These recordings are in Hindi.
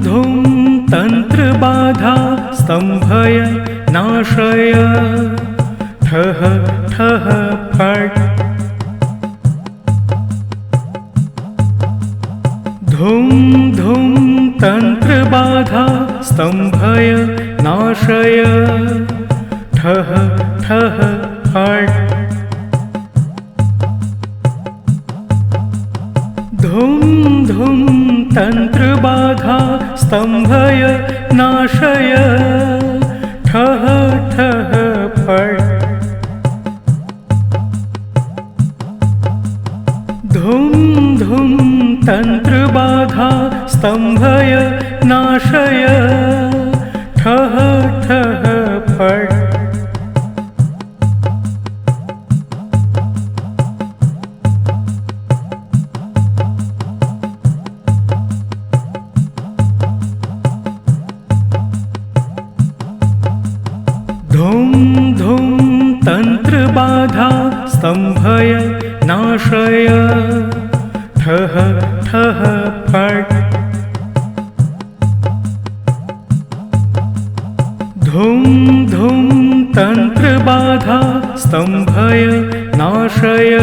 धुं तंत्रबाधा स्तंभय नाशय ठः ठः फट् धुं धुं तंत्रबाधा स्तंभय नाशय ठः ठः फट् धुं धुं तंत्रबाधा स्तंभय नाशय ठः ठः फट् धुं धुं तंत्रबाधा स्तंभय नाशय ठः ठः फट् धुं धुं तंत्रबाधा स्तंभय नाशय ठः ठः फट् धुं धुं तंत्रबाधा स्तंभय नाशय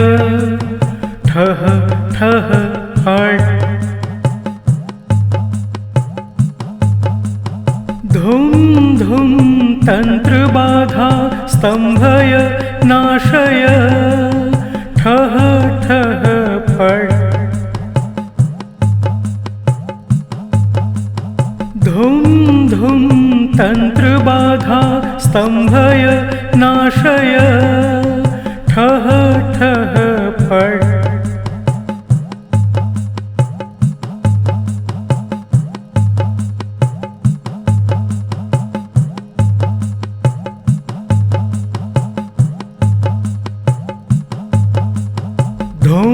ठः ठः फट् धुं धुं तंत्रबाधा स्तंभय नाशय ठः ठः फट् धुं धुं तंत्रबाधा स्तंभय नाशय ठः ठः फट् धुं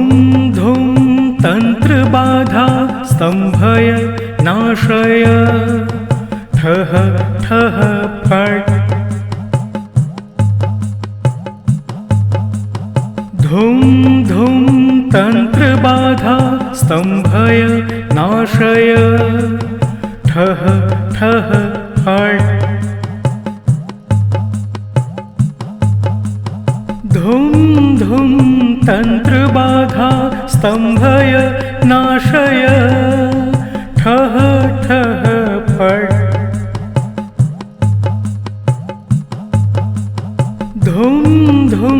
धुं तंत्रबाधा स्तंभय नाशय ठः ठः फट् धुं धुं तंत्रबाधा स्तंभय नाशय ठः ठः फट् धुं धुं तंत्रबाधा स्तंभय नाशय ठः ठः फट् धुं धुं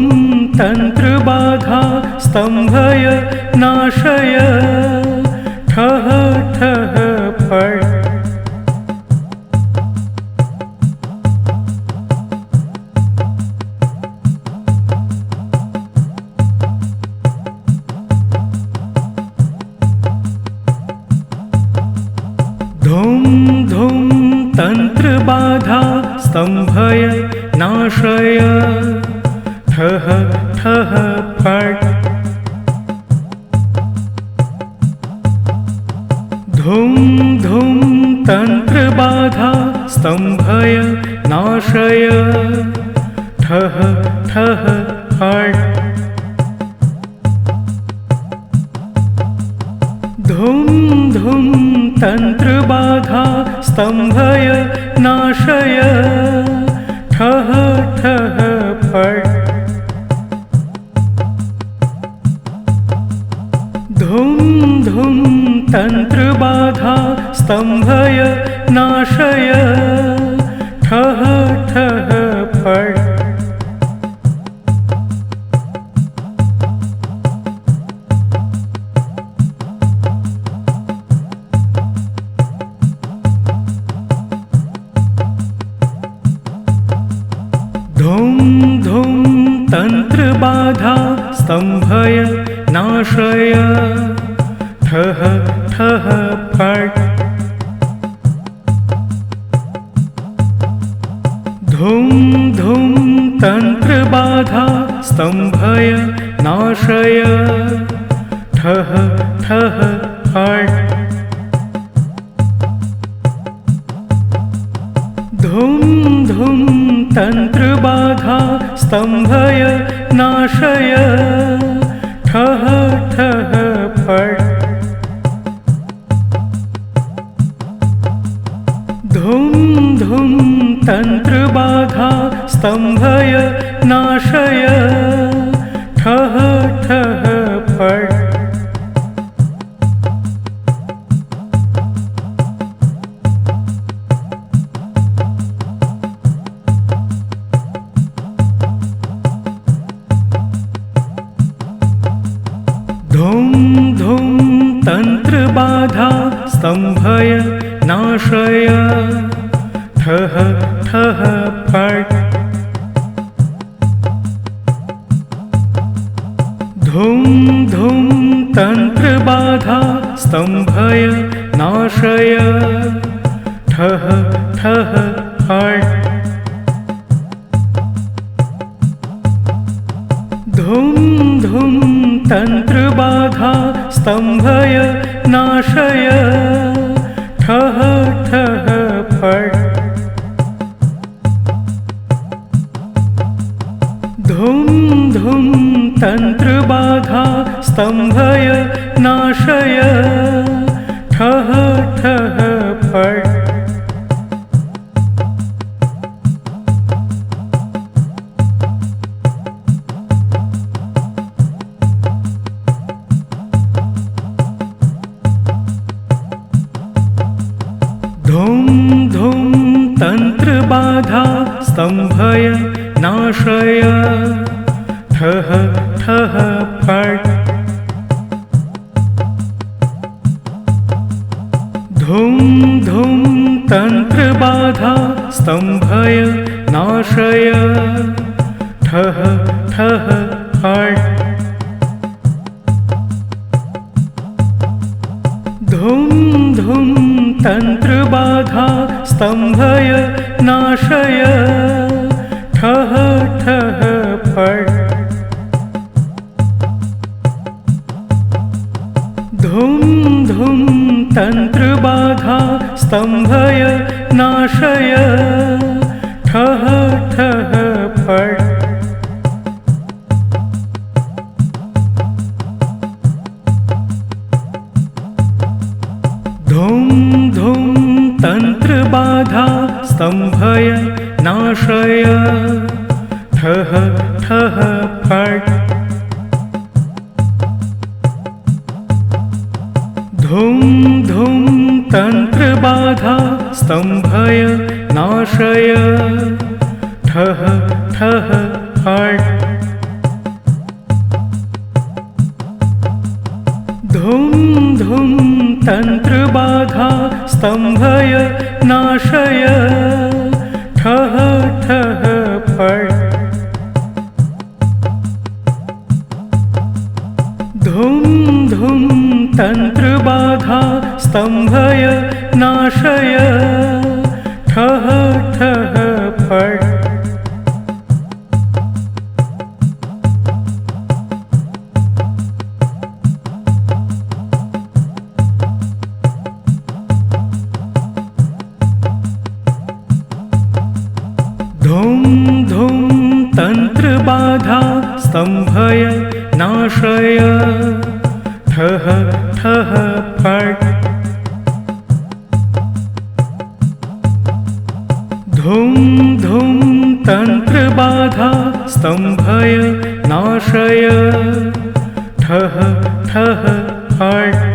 तंत्रबाधा स्तंभय नाशय ठः ठः फट् धुं धुं तंत्रबाधा स्तंभय नाशय ठः ठः फट् धुं धुं तंत्रबाधा स्तंभय नाशय ठः ठः फट् धुं धुं तंत्रबाधा स्तंभय नाशय ठः ठः फट् धुं धुं तंत्रबाधा स्तंभय नाशय ठः ठः फट् धुं धुं तंत्रबाधा स्तंभय नाशय ठः ठः फट् धुं धुं तंत्रबाधा स्तंभय नाशय ठः ठः फट् धुं धुं तंत्रबाधा स्तंभय नाशय ठः ठः फट् तंत्रबाधा स्तंभय नाशय ठः ठः फट्। धुम धुम तंत्रबाधा स्तंभय नाशय ठः ठः फट्। धुम धुम तंत्रबाधा स्तंभय नाशय ठः ठः फट्। धुम धुम तंत्रबाधा स्तंभय नाशय ठः ठः फट्। धुम धुम तंत्रबाधा स्तंभय नाशय ठः ठः फट्। धुम धुम तंत्रबाधा स्तंभय नाशय ठः ठः फट्। धुम धुम तंत्रबाधा स्तंभय नाशय ठः ठः फट्। धुम धुम तंत्रबाधा स्तंभय नाशय ठः ठः फट्। धुम धुम तंत्रबाधा स्तंभय नाशय ठः ठः फट्। धुम धुम तंत्रबाधा स्तंभय नाशय ठः ठः फट्। धुम धुम तंत्रबाधा स्तंभय नाशय ठः ठः फट्। धुम धुम तंत्रबाधा स्तंभय नाशय ठः ठः फट्। धुम धुम तंत्रबाधा स्तंभय नाशय ठः ठः फट्। धुम धुम तंत्रबाधा स्तंभय नाशय ठः ठः फट्। धुम धुम तंत्रबाधा स्तंभय नाशय ठः ठः फट्।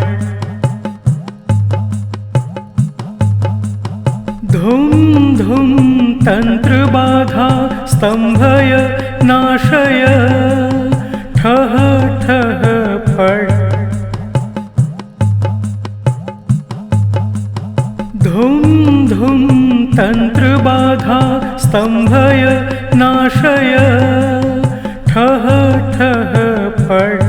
धुम धुम तंत्रबाधा स्तंभय नाशय ठः ठः फट्। धुम धुम तंत्रबाधा स्तंभय नाशय ठः ठः फट्।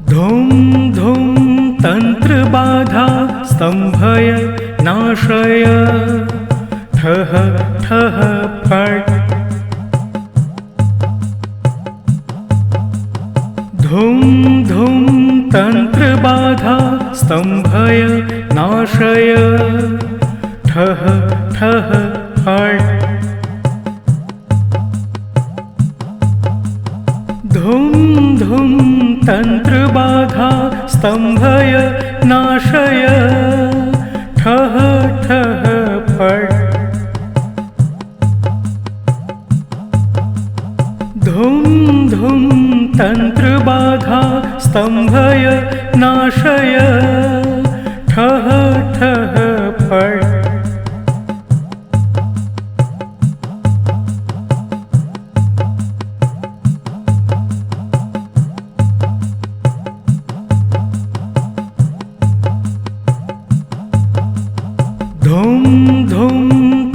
धुम धुम तंत्रबाधा स्तंभय नाशय ठः ठः फट्। धुम धुम तंत्रबाधा स्तंभय नाशय ठः ठः फट्।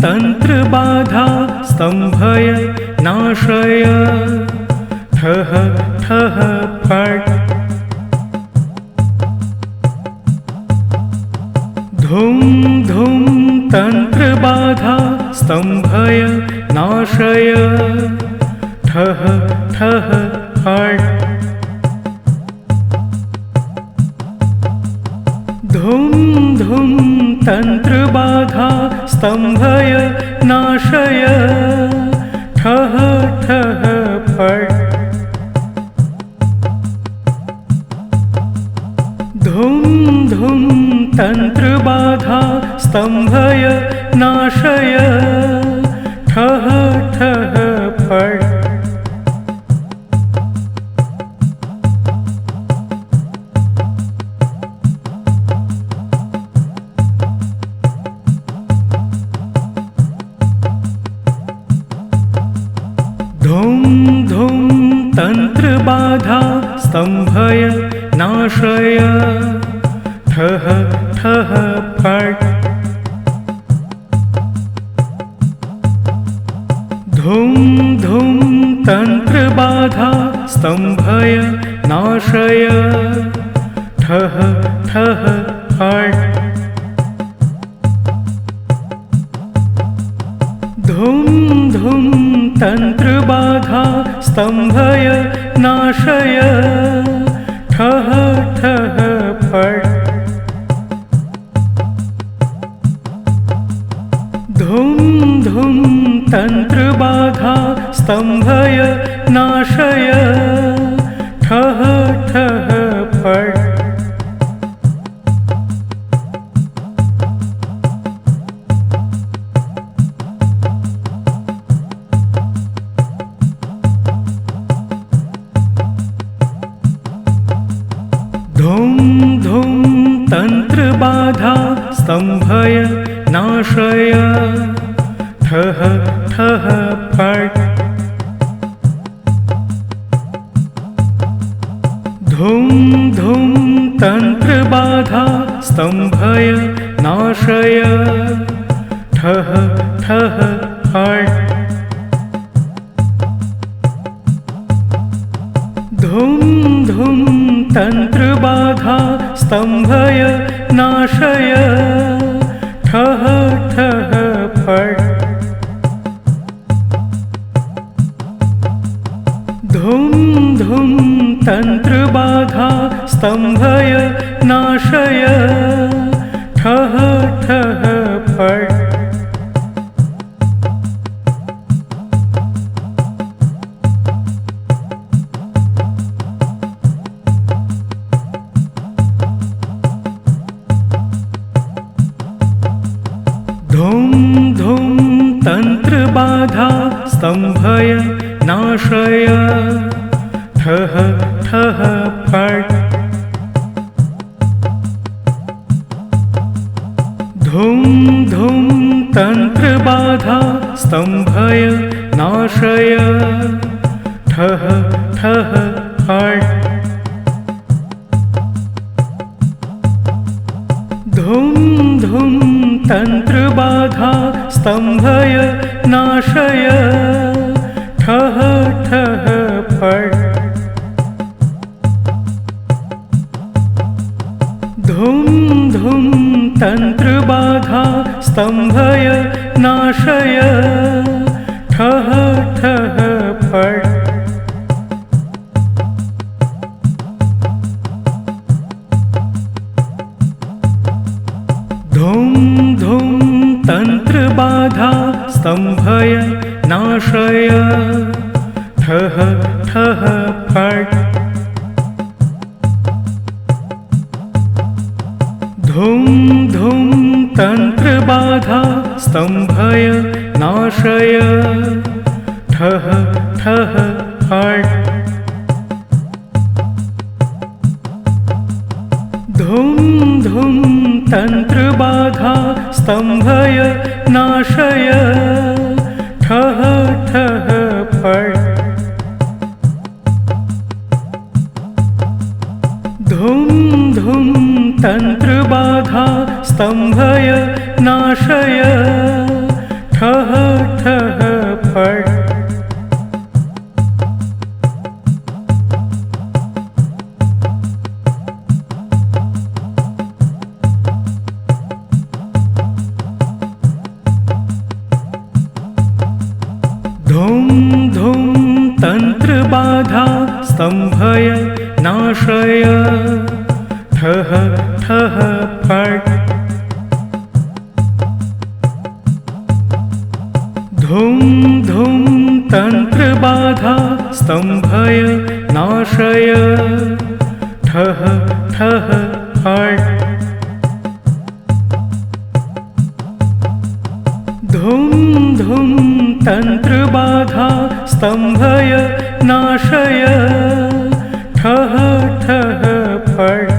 तन्त्रबाधा स्तम्भय नाशय ठः ठः फट् धुं धुं तन्त्रबाधा स्तम्भय नाशय ठः ठः फट् धुं धुं तन्त्रबाधा स्तम्भय नाशय ठः ठः फट् धुं धुं तन्त्रबाधा स्तम्भय नाशय ठः ठः फट् धुं धुं तन्त्रबाधा स्तम्भय नाशय ठः ठः फट् धुं धुं तन्त्रबाधा स्तम्भय नाशय ठः ठः फट् धुं धुं तन्त्रबाधा स्तम्भय नाशय ठः ठः फट् धुं धुं तन्त्रबाधा स्तम्भय नाशय ठः ठः फट् धुं धुं तन्त्रबाधा स्तम्भय नाशय ठः ठः फट् धुं धुं तन्त्रबाधा स्तम्भय नाशय ठः ठः फट् धुं धुं तन्त्रबाधा स्तम्भय नाशय ठः ठः फट् धुं धुं तन्त्रबाधा स्तम्भय नाशय ठः ठः फट् धुं धुं तन्त्रबाधा स्तम्भय नाशय ठः ठः फट् धुं धुं तन्त्रबाधा स्तम्भय नाशय ठः ठः फट् धुं धुं तन्त्रबाधा स्तम्भय नाशय ठः ठः फट् धुं धुं तन्त्रबाधा स्तम्भय नाशय ठः ठः फट् धुं धुं तन्त्रबाधा स्तम्भय नाशय ठः ठः फट् धुं धुं तन्त्रबाधा स्तम्भय नाशय ठः ठः फट् धुं धुं तन्त्रबाधा स्तम्भय नाशय ठः ठः फट् धुं धुं तन्त्रबाधा स्तम्भय नाशय स्तम्भय नाशय ठः ठः फट् धुं धुं तन्त्रबाधा स्तम्भय नाशय ठः ठः फट् धुं धुं तन्त्रबाधा स्तम्भय नाशय ठः ठः फट्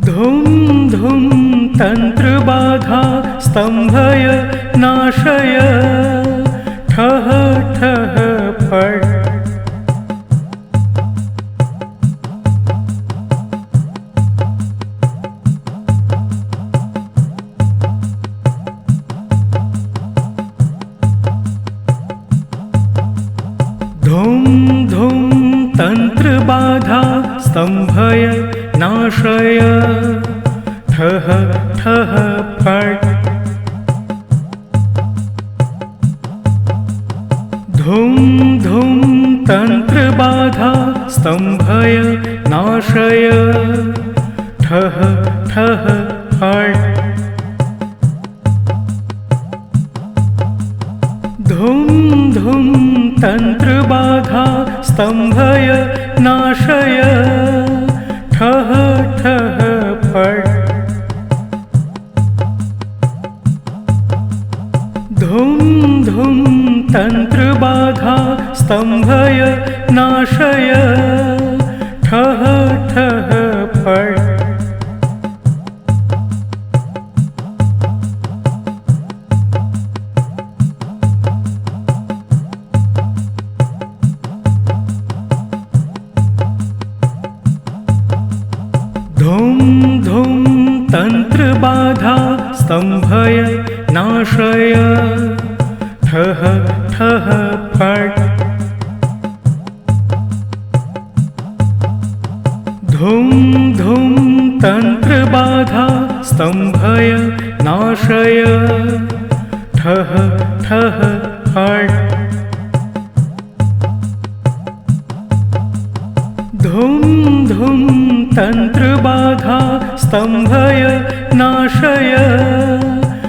धुं धुं तन्त्रबाधा स्तम्भय नाशय ठः ठः फट् धुं धुं तन्त्रबाधा स्तम्भय नाशय ठः ठः फट् धुं धुं तन्त्रबाधा स्तम्भय नाशय ठः ठः फट् धुं धुं तन्त्रबाधा स्तम्भय नाशय ठः ठः फट् धुं धुं तन्त्रबाधा स्तम्भय नाशय ठः ठः फट् धुं धुं तन्त्रबाधा स्तम्भय नाशय ठः ठः फट् धुं धुं तन्त्रबाधा स्तम्भय नाशय ठः ठः फट् धुं धुं तन्त्रबाधा स्तम्भय नाशय ठः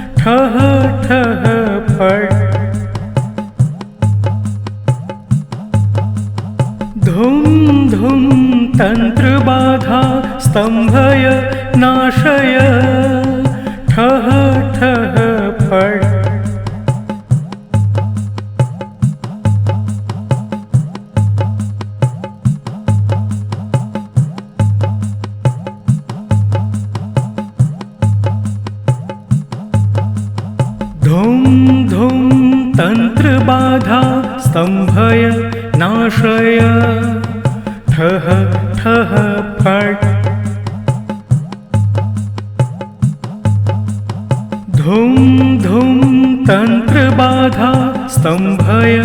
ठः फट् धुं धुं तन्त्रबाधा स्तम्भय नाशय ठः ठः फट् धुं धुं तन्त्रबाधा स्तम्भय नाशय ठः ठः फट् धुं धुं तन्त्रबाधा स्तम्भय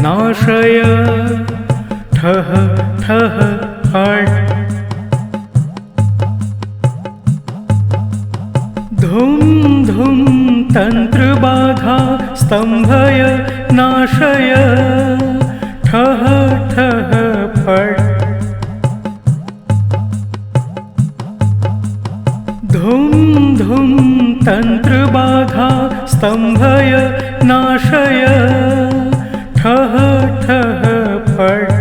नाशय ठः ठः फट् धुं धुं तन्त्रबाधा स्तम्भय नाशय ठः ठः फट् धुं धुं तन्त्रबाधा स्तम्भय नाशय ठः ठः फट्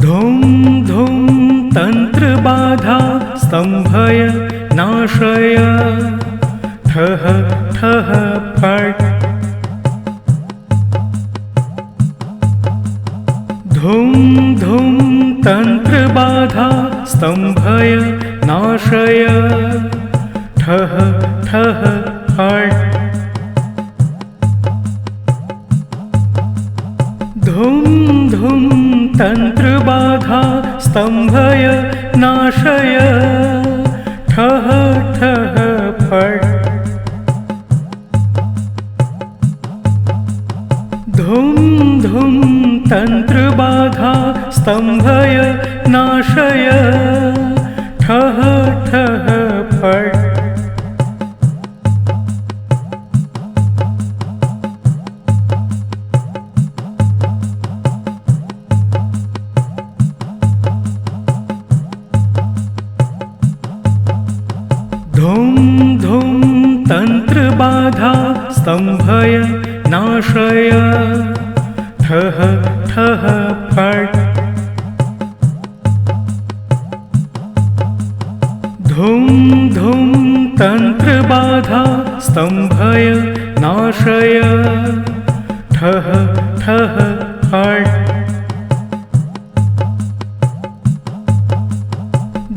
धुं धुं तन्त्रबाधा स्तम्भय नाशय ठः ठः फट् धुं धुं तन्त्रबाधा स्तम्भय नाशय ठः ठः फट् धुं धुं तन्त्रबाधा स्तम्भय नाशय ठः ठः फट् धुं धुं तन्त्रबाधा स्तम्भय नाशय ठः ठः फट् धुं धुं तन्त्रबाधा स्तम्भय नाशय ठः ठः फट्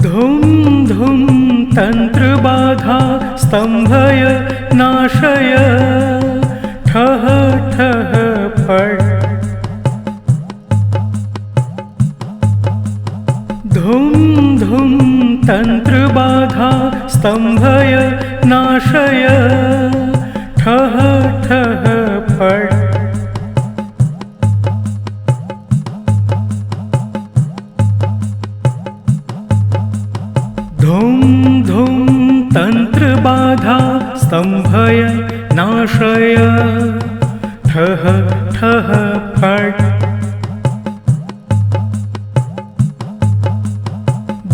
धुं धुं तन्त्रबाधा स्तम्भय नाशय ठः ठः फट् धुं धुं तन्त्रबाधा स्तम्भय नाशय ठः ठः फट् धुं धुं तन्त्रबाधा स्तम्भय नाशय ठः ठः फट्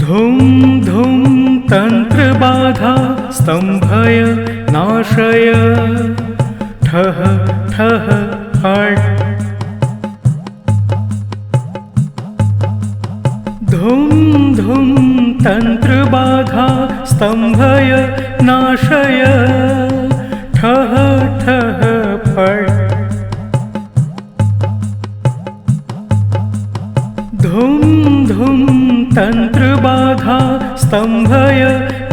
धुं धुं तन्त्रबाधा स्तम्भय नाशय ठः ठः फट् धुं धुं तन्त्रबाधा स्तम्भय नाशय ठः ठः फट् धुं धुं तन्त्रबाधा स्तम्भय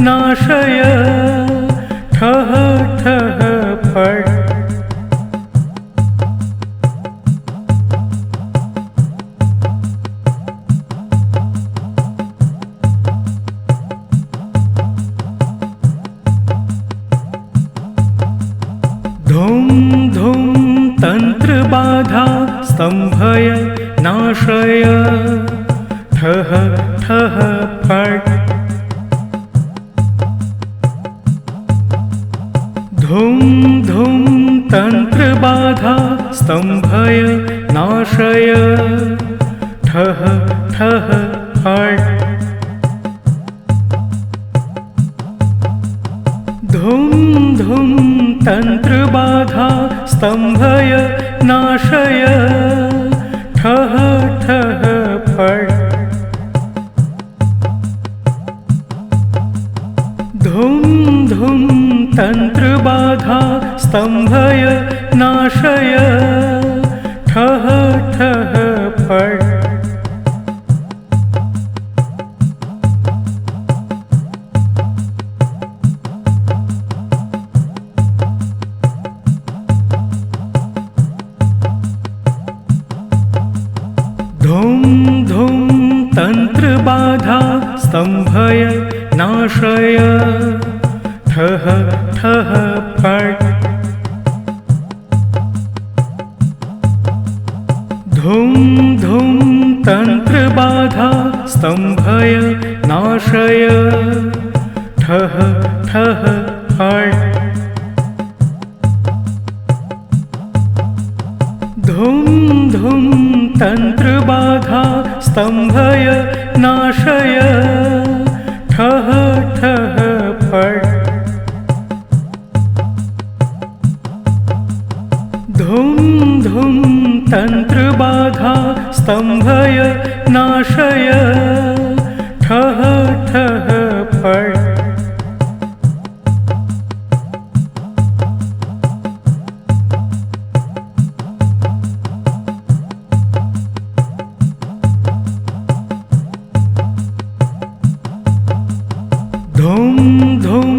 नाशय ठः ठः फट् धुं धुं तन्त्रबाधा स्तम्भय नाशय ठः ठः फट् धुं धुं तन्त्रबाधा स्तम्भय नाशय ठः ठः फट् धुं धुं तन्त्रबाधा स्तम्भय नाशय ठः ठः फट् धुं धुं तन्त्रबाधा स्तम्भय नाशय ठः ठः फट् धुं धुं तन्त्रबाधा स्तम्भय नाशय ठः ठः फट् धुं धुं तन्त्रबाधा स्तम्भय नाशय ठः ठः फट् धुं धुं तन्त्रबाधा स्तम्भय नाशय ठः ठः फट् धुं धुं तन्त्रबाधा स्तम्भय नाशय ठः ठः फट् धुं धुं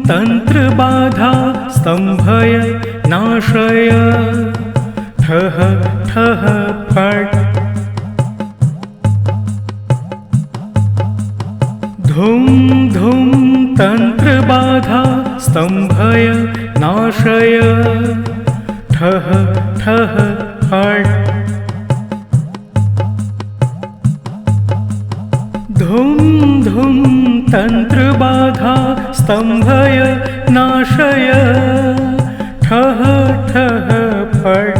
तन्त्रबाधा स्तम्भय नाशय ठः ठः फट् धुं धुं तन्त्रबाधा स्तम्भय नाशय ठः ठः फट् धुं धुं तन्त्रबाधा स्तम्भय नाशय ठः ठः फट्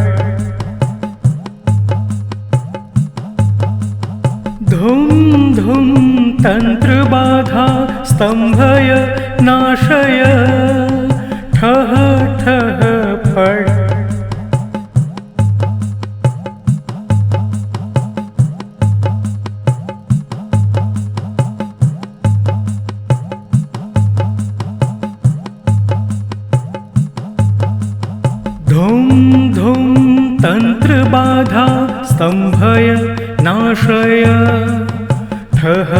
धुं धुं तन्त्रबाधा स्तम्भय नाशय ठः धुं तन्त्रबाधा स्तम्भय नाशय ठः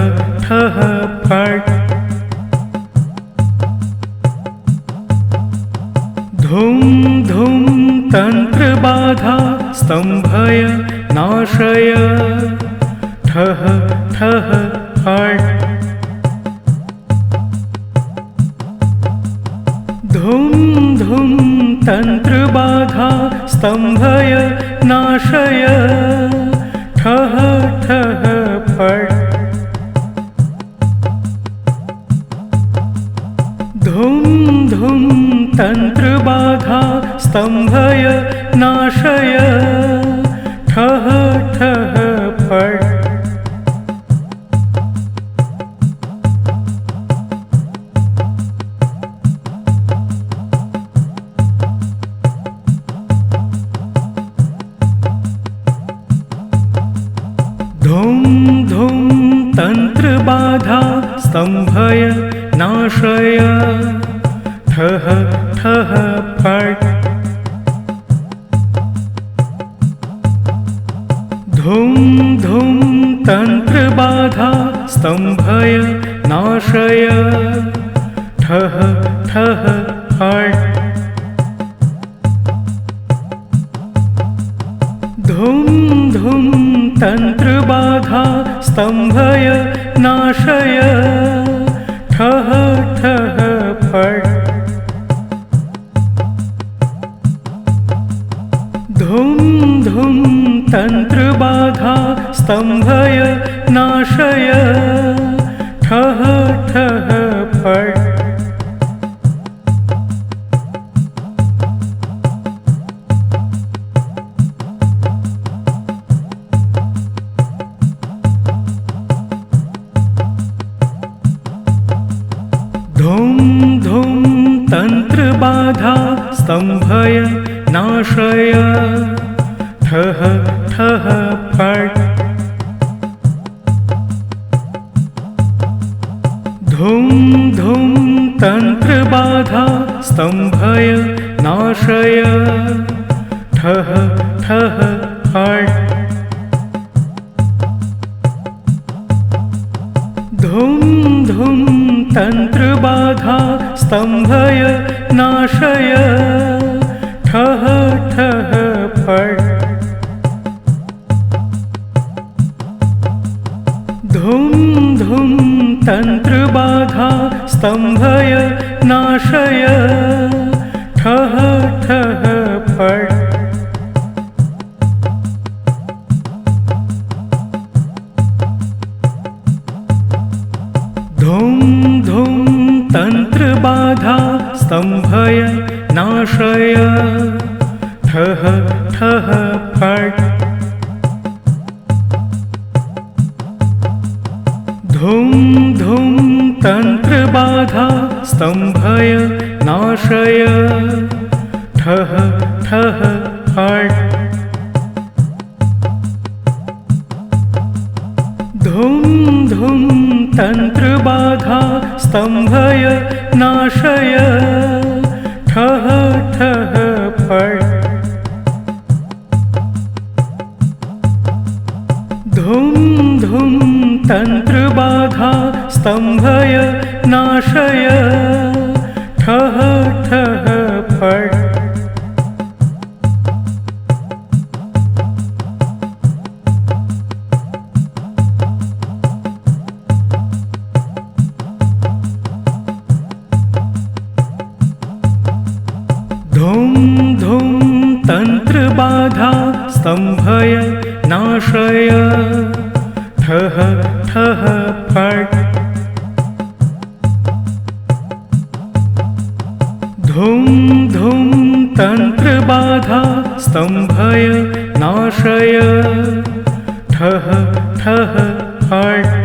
ठः फट् धुं धुं तन्त्रबाधा स्तम्भय नाशय ठः ठः फट् धुं धुं तन्त्रबाधा स्तम्भय नाशय ठः ठः फट् धुं धुं तन्त्रबाधा स्तम्भय नाशय ठः ठः फट् धुं धुं तन्त्रबाधा स्तम्भय नाशय ठः ठः फट् धुं धुं तन्त्रबाधा स्तम्भय नाशय ठः ठः फट् धुं धुं तन्त्रबाधा स्तम्भय नाशय ठः ठः फट् धुं धुं तन्त्रबाधा स्तम्भय नाशय ठः ठः फट् धुं धुं तन्त्रबाधा स्तम्भय नाशय ठः ठः फट् धुं धुं तन्त्रबाधा स्तम्भय नाशय ठः ठः फट् धुं धुं तन्त्रबाधा स्तम्भय नाशय ठः ठः फट् धुं धुं तन्त्रबाधा स्तम्भय नाशय ठः ठः फट् धुं धुं तन्त्रबाधा स्तम्भय नाशय ठः ठः फट् धुं धुं तन्त्रबाधा स्तम्भय नाशय ठः ठः फट् धुं धुं तन्त्रबाधा स्तम्भय नाशय ठः ठः फट् धुं धुं तन्त्रबाधा स्तम्भय नाशय ठः ठः फट् धुं धुं तन्त्रबाधा स्तम्भय नाशय ठः ठः फट् धुं धुं तन्त्रबाधा स्तम्भय नाशय ठः ठः फट्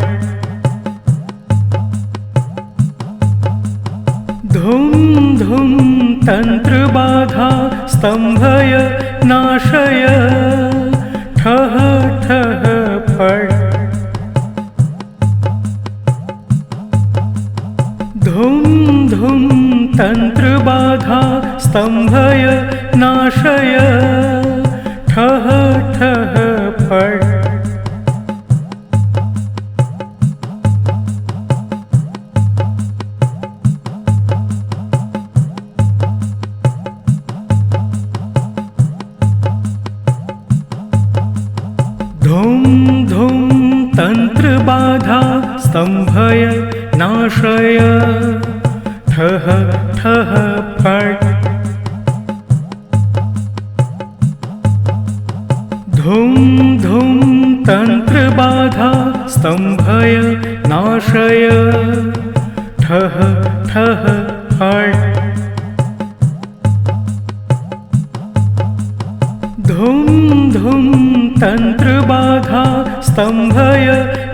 धुं धुं तन्त्रबाधा स्तम्भय नाशय ठः ठः फट् धुं धुं तन्त्रबाधा तन्त्रबाधा स्तम्भय नाशय ठः ठः फट् धुम धुम तन्त्रबाधा स्तम्भय नाशय ठः ठः फट् धुम धुम तन्त्रबाधा स्तम्भय नाशय ठः ठः फट् धुम धुम तन्त्रबाधा स्तम्भय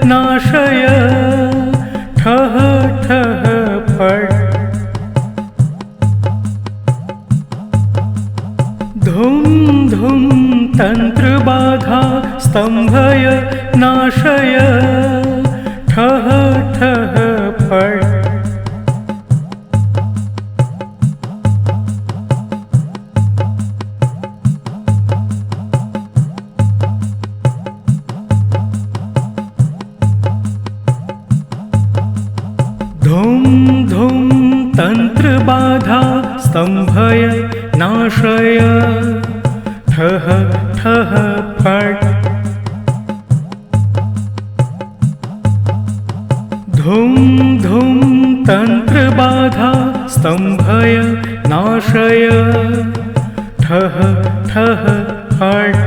नाशय ठः ठः फट् धुम धुम तन्त्रबाधा स्तम्भय नाशय ठः ठः फट् धुम धुम तन्त्रबाधा स्तम्भय नाशय ठः ठः फट् धुम धुम तन्त्रबाधा स्तम्भय नाशय ठः ठः फट्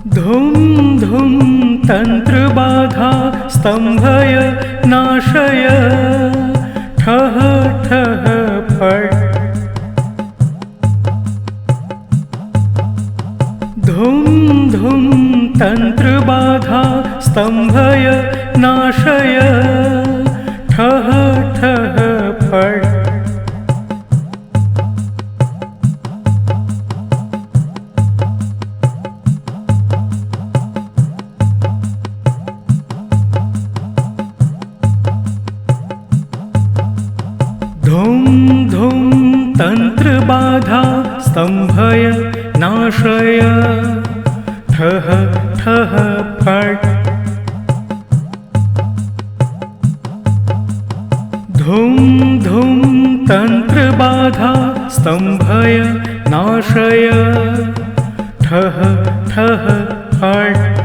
धुम धुम तन्त्रबाधा स्तम्भय नाशय ठः ठः फट् धुम धुम तन्त्रबाधा स्तम्भय नाशय ठः ठः फट् धुम धुम तन्त्रबाधा स्तम्भय नाशय ठः ठः फट् धुम धुम तन्त्रबाधा स्तम्भय नाशय ठः ठः फट्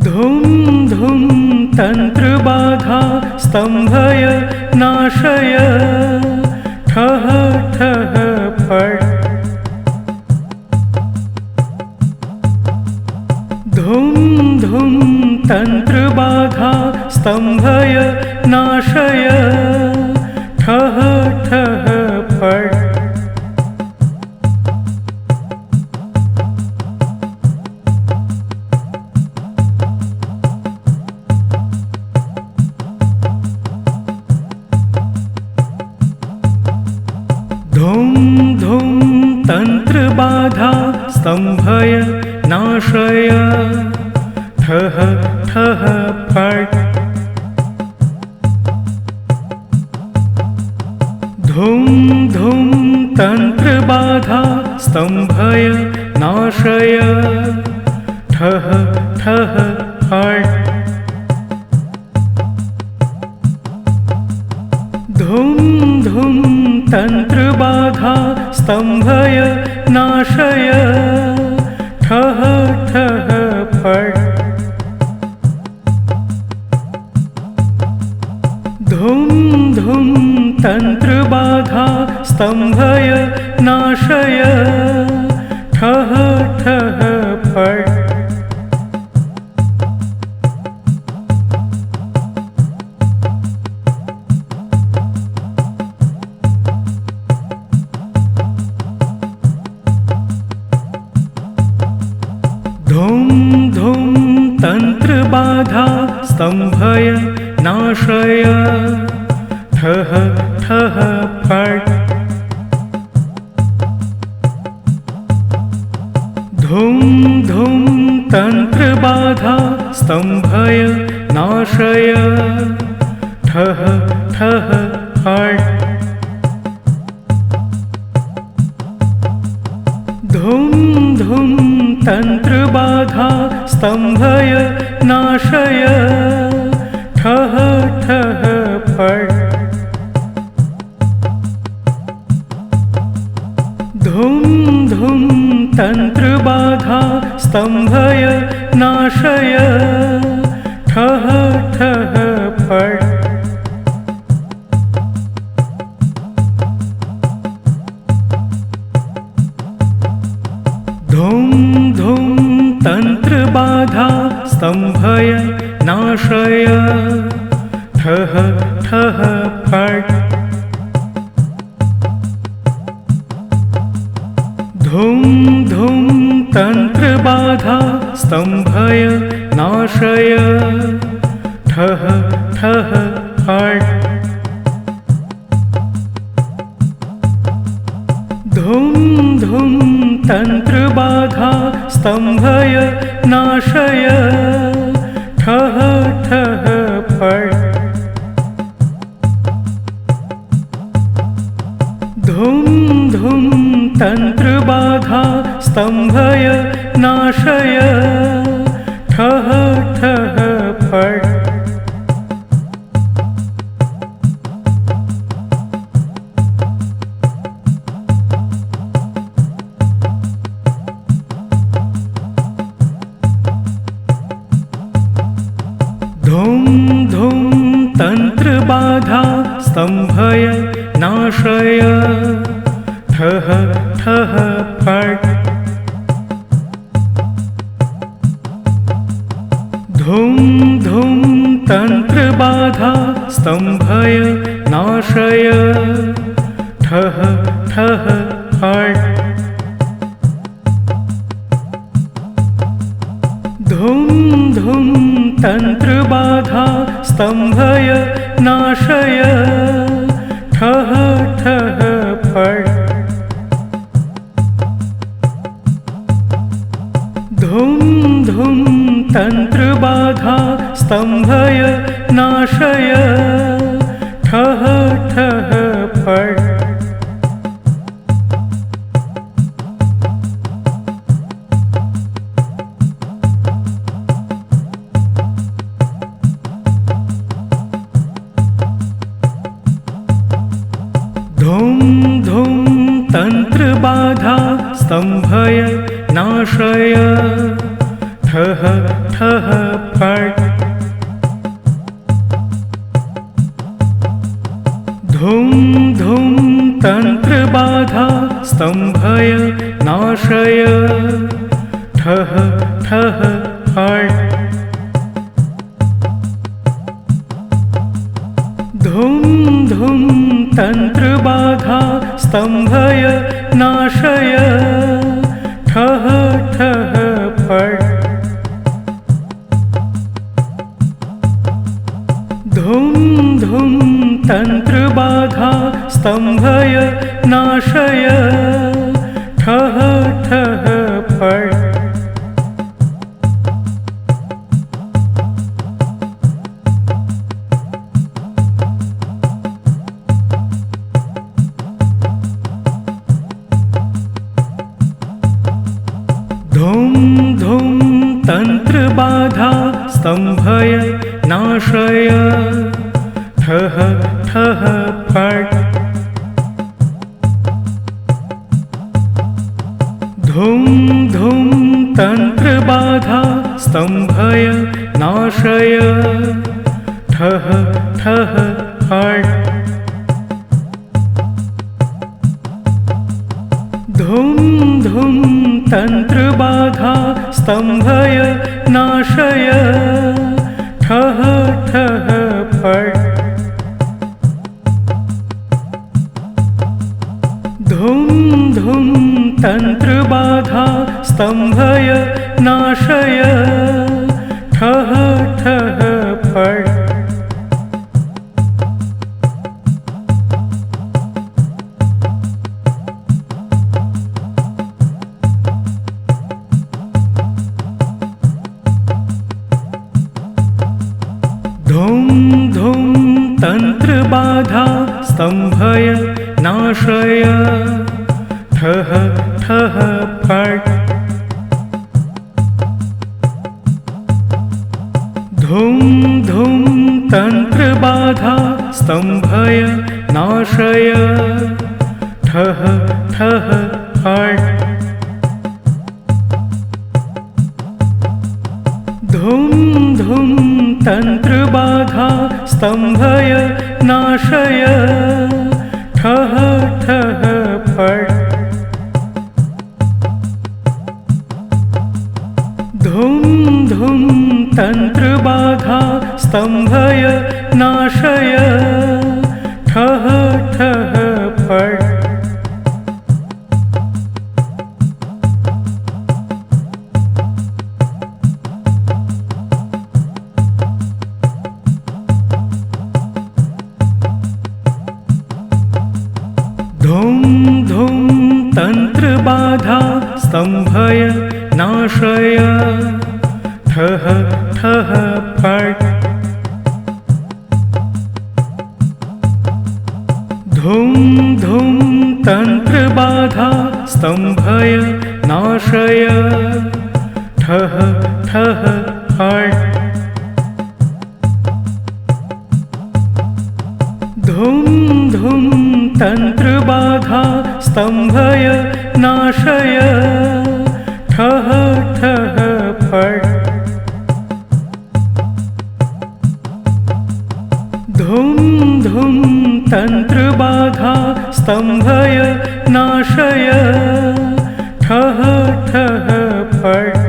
धुम धुम तन्त्रबाधा स्तम्भय नाशय ठः ठः फट् धुम धुम तन्त्रबाधा स्तम्भय नाशय ठः ठः फट् धुम धुम तन्त्रबाधा स्तम्भय नाशय ठः ठः फट् धुम धुम तन्त्रबाधा स्तम्भय नाशय ठः ठः फट् धुम धुम तन्त्रबाधा स्तम्भय नाशय ठः ठः फट् धुम धुम तन्त्रबाधा स्तम्भय नाशय ठः ठः फट् धुम धुम तन्त्रबाधा स्तम्भय नाशय ठः ठः फट् धुम धुम तन्त्रबाधा स्तम्भय नाशय ठः ठः फट् धुं धुं तन्त्रबाधा स्तम्भय नाशय ठः ठः फट् धुं धुं तन्त्रबाधा स्तम्भय नाशय ठः ठः फट् धुं धुं तन्त्रबाधा स्तम्भय नाशय ठः ठः फट् धुं धुं तन्त्रबाधा स्तम्भय नाशय ठः ठः फट् धुं धुं तन्त्रबाधा स्तम्भय नाशय ठः ठः फट् धुं धुं तन्त्रबाधा स्तम्भय नाशय ठः ठः फट् धुं धुं तन्त्रबाधा स्तम्भय नाशय ठः ठः फट् धुं धुं तन्त्रबाधा स्तम्भय नाशय ठः ठः फट् धुं धुं तन्त्रबाधा स्तम्भय नाशय ठः ठः फट् धुं धुं तन्त्रबाधा स्तम्भय नाशय ठः ठः फट् धुं धुं तन्त्रबाधा स्तम्भय नाशय ठः ठः फट् धुं धुं तन्त्रबाधा स्तम्भय नाशय ठः ठः फट् धुं धुं तन्त्रबाधा स्तम्भय नाशय ठः ठः फट् धुं धुं तन्त्रबाधा स्तम्भय नाशय ठः ठः फट् धुं धुं तन्त्रबाधा स्तम्भय नाशय ठः ठः फट् धुं धुं तन्त्रबाधा स्तम्भय नाशय ठः ठः फट् धुं धुं तन्त्रबाधा स्तम्भय नाशय ठः ठः फट् धुं धुं तन्त्रबाधा स्तम्भय नाशय ठः ठः फट् धुम धुम तंत्रबाधा स्तंभय नाशय ठः ठः फट् धुम धुम तंत्रबाधा स्तंभय नाशय ठः ठः फट् धुम धुम तंत्रबाधा स्तंभय नाशय ठः ठः फट् धुम धुम तंत्रबाधा स्तंभय नाशय ठः ठः फट् धुम धुम तंत्रबाधा स्तंभय नाशय ठः ठः फट् धुम धुम तंत्रबाधा स्तंभय नाशय ठः ठः फट् धुम धुम तंत्रबाधा स्तंभय नाशय ठः ठः फट् धुम धुम तंत्रबाधा स्तंभय नाशय ठः ठः फट्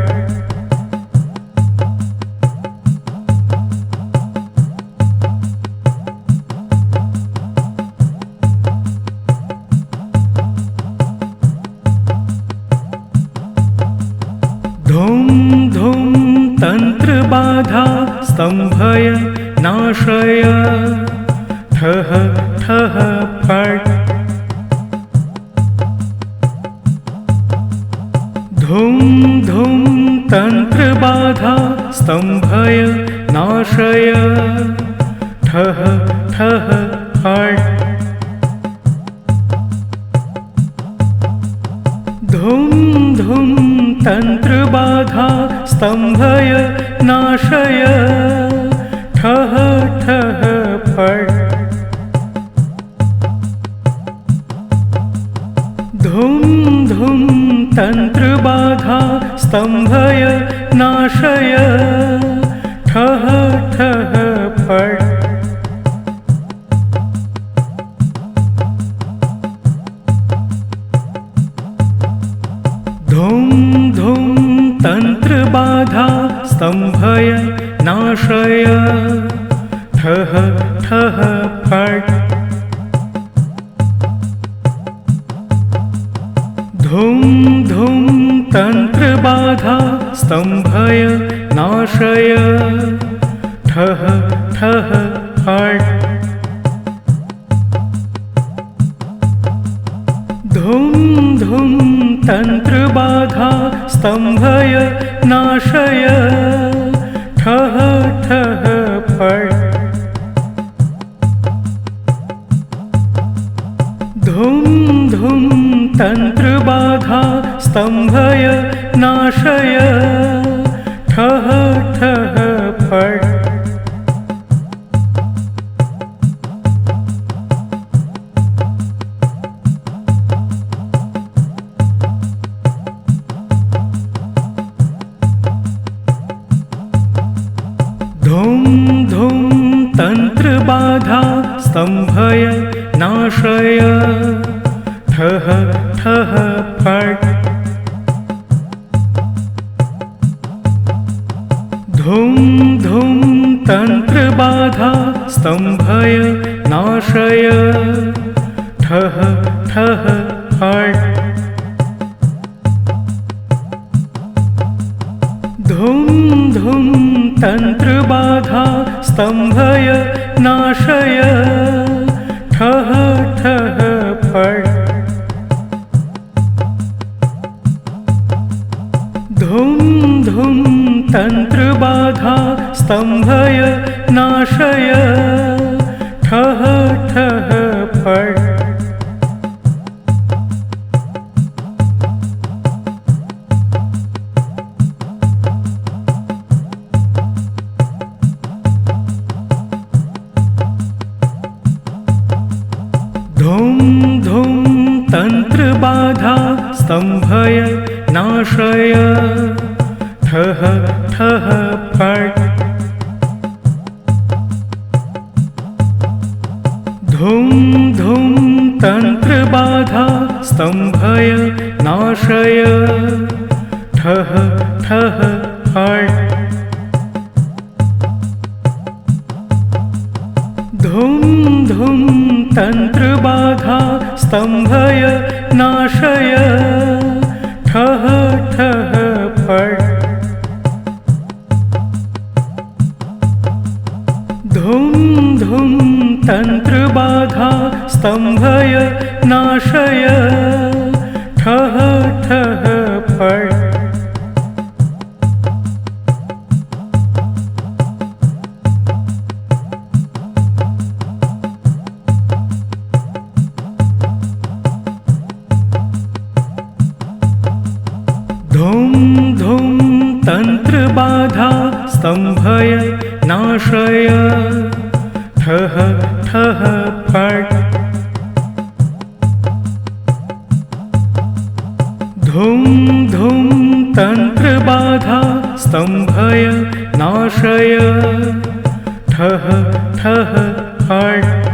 धुम धुम तंत्रबाधा स्तंभय नाशय ठः ठः फट् धुम धुम तंत्रबाधा स्तंभय नाशय ठः ठः फट् धुम धुम तंत्रबाधा स्तंभय नाशय ठः ठः फट् धुम धुम तंत्रबाधा स्तंभय नाशय ठः ठः फट् धुम धुम तंत्रबाधा स्तंभय नाशय ठः ठः फट् धुम धुम तंत्रबाधा स्तंभय नाशय ठः ठः फट् धुम धुम तंत्रबाधा स्तंभय नाशय ठः ठः फट् धुम धुम तंत्रबाधा स्तंभय नाशय ठः ठः फट् धुम धुम तंत्रबाधा स्तंभय नाशय ठः ठः फट् धुम धुम तंत्रबाधा स्तंभय नाशय ठः ठः फट् धुम धुम तंत्रबाधा स्तंभय नाशय ठः ठः फट् धुम धुम तंत्रबाधा स्तंभय नाशय स्तम्भय नाशय ठः ठः फट् धुं धुं तन्त्रबाधा स्तम्भय नाशय ठः ठः फट् धुं धुं तन्त्रबाधा स्तम्भय नाशय ठः ठः फट् धुं धुं तन्त्रबाधा स्तम्भय नाशय ठः ठः फट् धुं धुं तन्त्रबाधा स्तम्भय नाशय ठः ठः फट् धुं धुं तन्त्रबाधा स्तम्भय नाशय ठः ठः फट्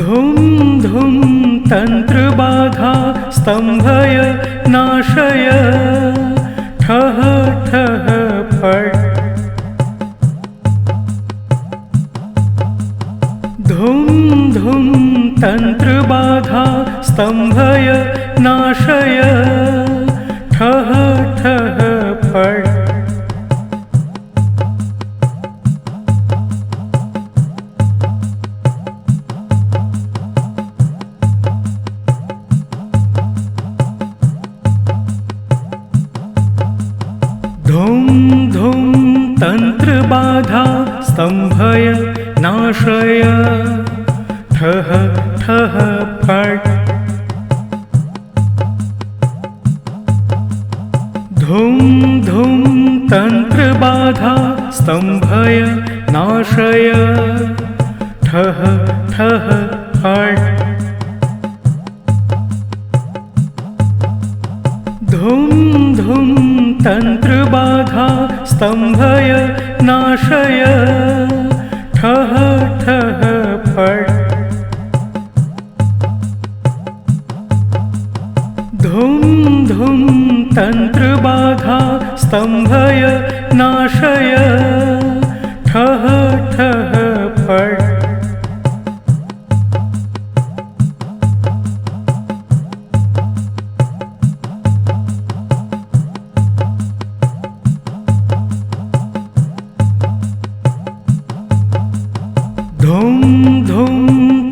धुं धुं तन्त्रबाधा स्तम्भय नाशय ठः ठः फट् धुं धुं तन्त्रबाधा स्तम्भय नाशय ठः ठः फट् धुं धुं तन्त्रबाधा स्तम्भय नाशय ठः ठः फट् धुं धुं तन्त्रबाधा स्तम्भय नाशय ठः ठः फट् धुं धुं तन्त्रबाधा स्तम्भय नाशय ठः ठः फट् धुं धुं तन्त्रबाधा स्तम्भय नाशय ठः ठः फट् धुं धुं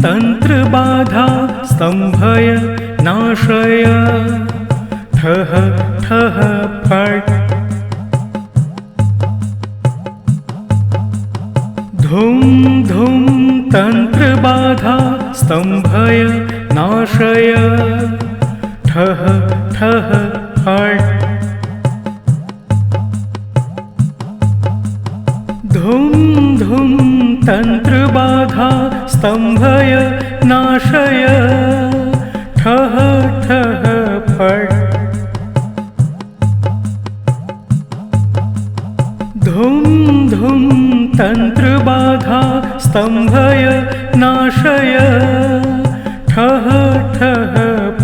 तन्त्रबाधा स्तम्भय नाशय ठः ठः फट् धुं धुं तन्त्रबाधा स्तम्भय नाशय ठः ठः फट् धुं धुं तन्त्रबाधा स्तम्भय नाशय ठः ठः फट् धुं धुं तन्त्रबाधा स्तम्भय नाशय ठः ठः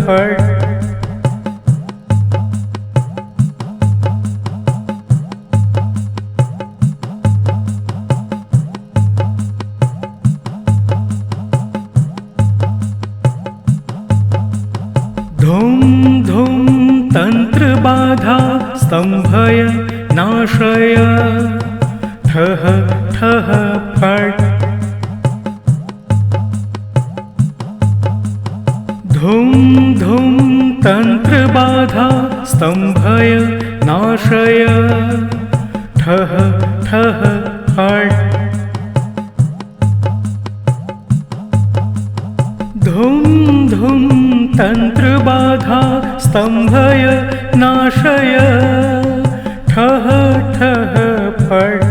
फट् धुं धुं तन्त्रबाधा स्तम्भय नाशय ठः ठः फट् धुं धुं तन्त्रबाधा स्तम्भय नाशय ठः ठः फट् धुं धुं तन्त्रबाधा स्तम्भय नाशय ठः ठः फट्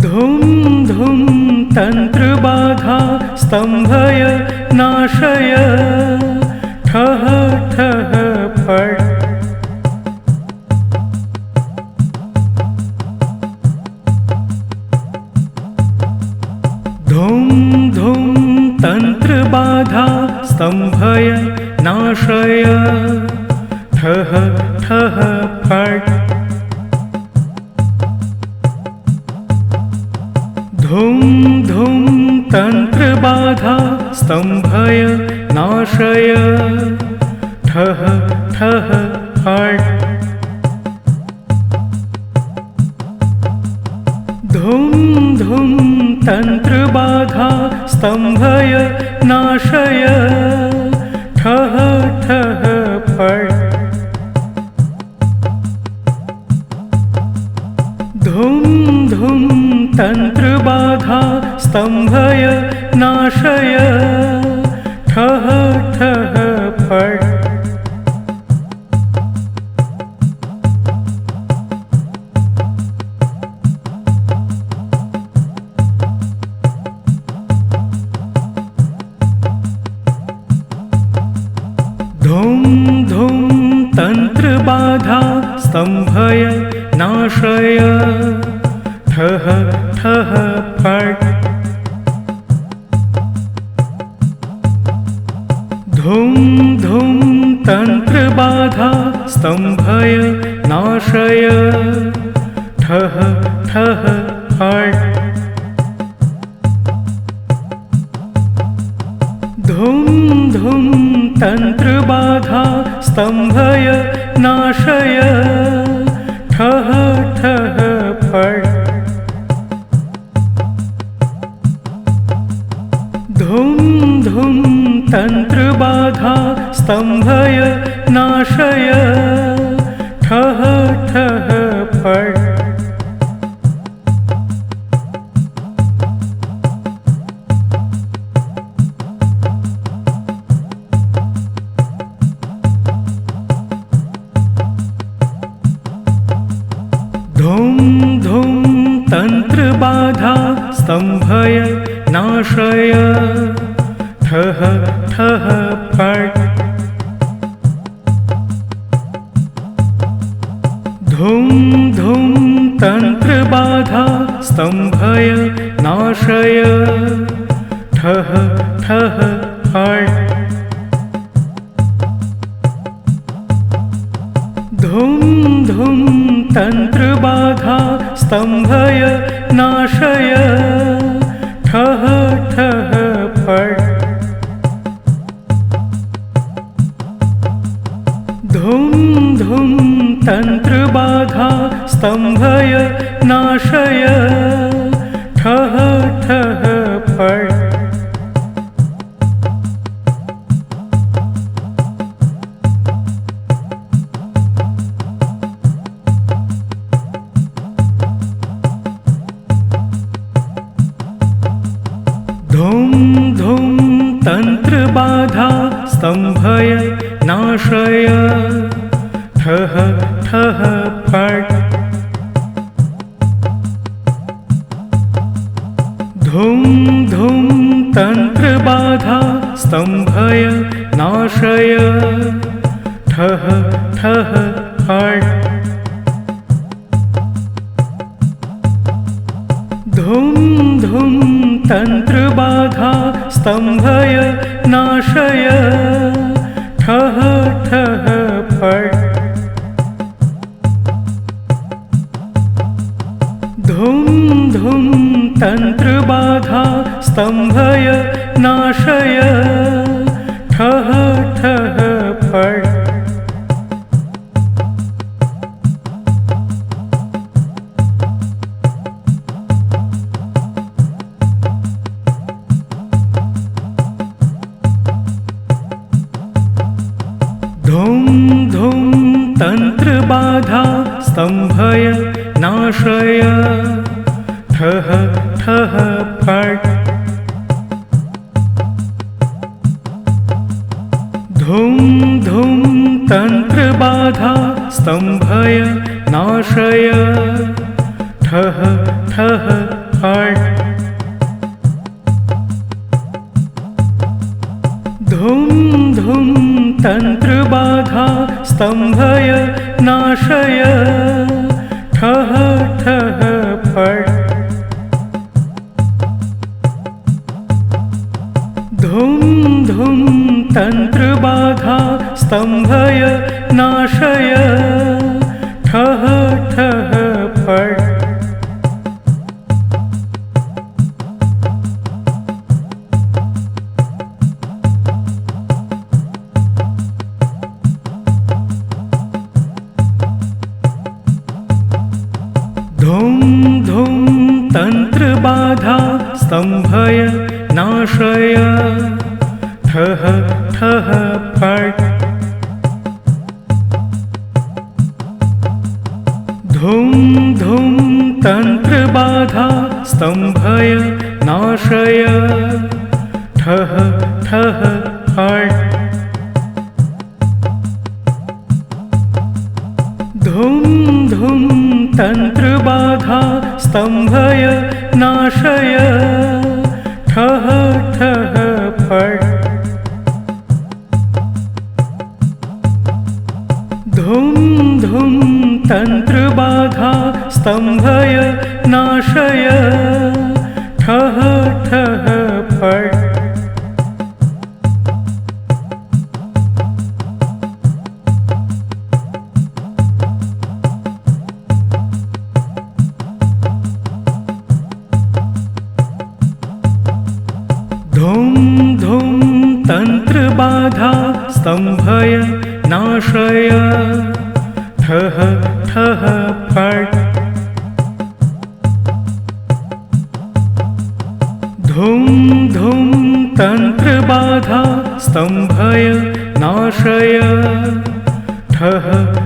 धुं धुं फट् धुं धुं तन्त्रबाधा स्तम्भय नाशय ठः ठः फट् धुं धुं तन्त्रबाधा स्तम्भय नाशय ठः ठः फट् धुं धुं तन्त्रबाधा स्तम्भय नाशय ठः ठः फट् धुं धुं तन्त्रबाधा स्तम्भय नाशय ठः ठः फट् धुं धुं तन्त्रबाधा स्तम्भय नाशय ठः ठः फट् धुं धुं तन्त्रबाधा स्तम्भय नाशय ठः ठः फट् धुं धुं तन्त्रबाधा स्तम्भय नाशय ठः ठः फट् धुं धुं तन्त्रबाधा स्तम्भय नाशय ठः ठः फट् धुं धुं तन्त्रबाधा स्तम्भय नाशय ठः ठः फट् धुं धुं तन्त्रबाधा स्तम्भय नाशय ठः ठः फट् धुं धुं तन्त्रबाधा स्तम्भय नाशय ठः ठः फट् धुं धुं तन्त्रबाधा स्तम्भय नाशय ठः ठः फट् धुं धुं तन्त्रबाधा स्तम्भय नाशय ठः ठः फट् धुं धुं तन्त्रबाधा स्तम्भय नाशय ठः ठः फट् धुं धुं तन्त्रबाधा स्तम्भय नाशय ठः ठः फट् धुं धुं तन्त्रबाधा स्तम्भय नाशय ठः ठः फट् धुं धुं तन्त्रबाधा स्तम्भय नाशय ठः ठः फट् धुं धुं तन्त्रबाधा स्तम्भय नाशय ठः ठः फट् तन्त्रबाधा स्तम्भय नाशय ठः ठः फट् धुं धुं तन्त्रबाधा स्तम्भय नाशय ठः ठः फट् धुं धुं तन्त्रबाधा स्तम्भय नाशय ठः ठः फट् धुं धुं तन्त्रबाधा स्तम्भय नाशय ठः ठः फट् धुं धुं तन्त्रबाधा स्तम्भय नाशय ठः ठः फट् धुं धुं तन्त्रबाधा स्तम्भय नाशय ठः